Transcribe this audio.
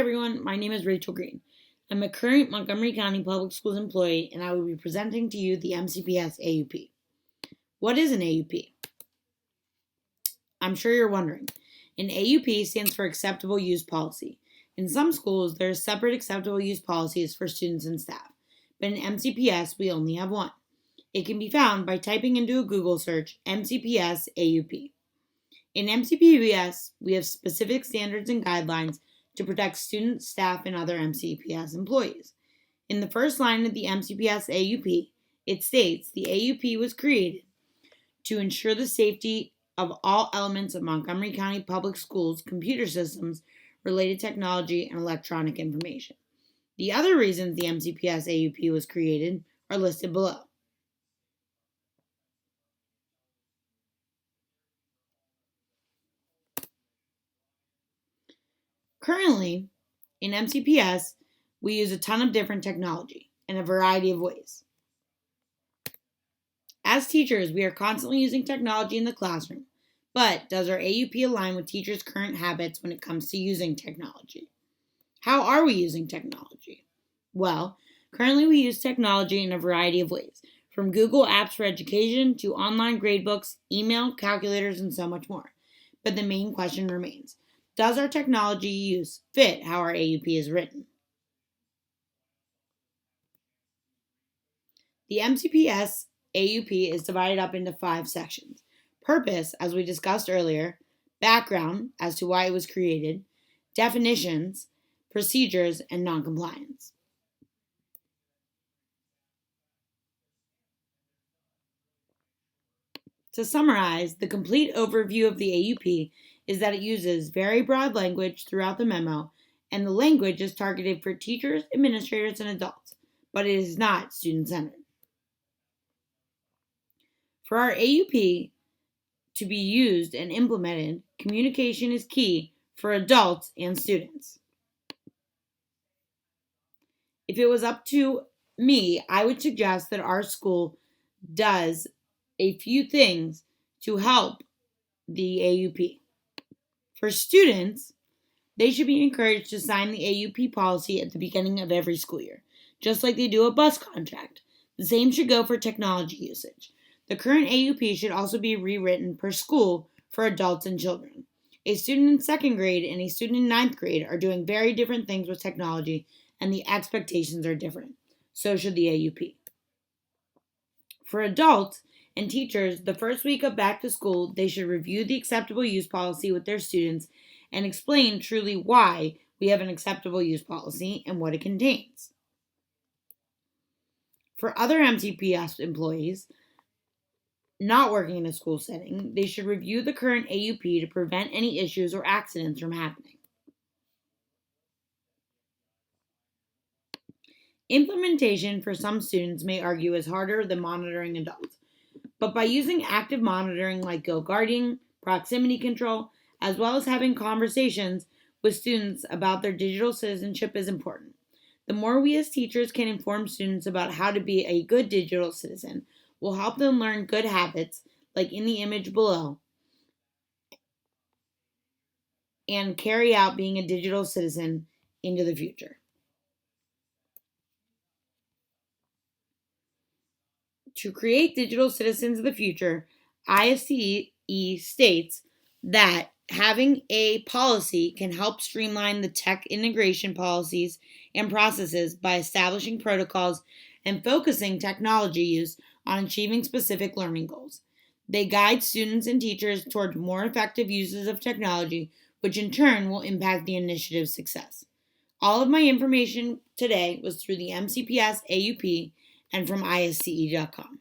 everyone, my name is Rachel Green. I'm a current Montgomery County Public Schools employee and I will be presenting to you the MCPS AUP. What is an AUP? I'm sure you're wondering. An AUP stands for Acceptable Use Policy. In some schools, there are separate acceptable use policies for students and staff, but in MCPS, we only have one. It can be found by typing into a Google search MCPS AUP. In MCPS, we have specific standards and guidelines to protect students, staff, and other MCPS employees. In the first line of the MCPS AUP, it states the AUP was created to ensure the safety of all elements of Montgomery County Public Schools computer systems, related technology, and electronic information. The other reasons the MCPS AUP was created are listed below. Currently, in MCPS, we use a ton of different technology in a variety of ways. As teachers, we are constantly using technology in the classroom, but does our AUP align with teachers' current habits when it comes to using technology? How are we using technology? Well, currently we use technology in a variety of ways, from Google Apps for education to online gradebooks, email, calculators, and so much more. But the main question remains, does our technology use fit how our AUP is written? The MCPS AUP is divided up into 5 sections. Purpose, as we discussed earlier, background as to why it was created, definitions, procedures, and noncompliance. To summarize, the complete overview of the AUP is that it uses very broad language throughout the memo, and the language is targeted for teachers, administrators, and adults, but it is not student-centered. For our AUP to be used and implemented, communication is key for adults and students. If it was up to me, I would suggest that our school does a few things to help the AUP. For students, they should be encouraged to sign the AUP policy at the beginning of every school year, just like they do a bus contract. The same should go for technology usage. The current AUP should also be rewritten per school for adults and children. A student in 2nd grade and a student in 9th grade are doing very different things with technology, and the expectations are different. So should the AUP. For adults and teachers, the first week of back to school, they should review the acceptable use policy with their students and explain truly why we have an acceptable use policy and what it contains. For other MCPS employees not working in a school setting, they should review the current AUP to prevent any issues or accidents from happening. Implementation for some students may argue is harder than monitoring adults, but by using active monitoring like GoGuarding, proximity control, as well as having conversations with students about their digital citizenship is important. The more we as teachers can inform students about how to be a good digital citizen will help them learn good habits, like in the image below, and carry out being a digital citizen into the future. To create digital citizens of the future, ISCE states that having a policy can help streamline the tech integration policies and processes by establishing protocols and focusing technology use on achieving specific learning goals. They guide students and teachers toward more effective uses of technology, which in turn will impact the initiative's success. All of my information today was through the MCPS AUP and from ISCE.com.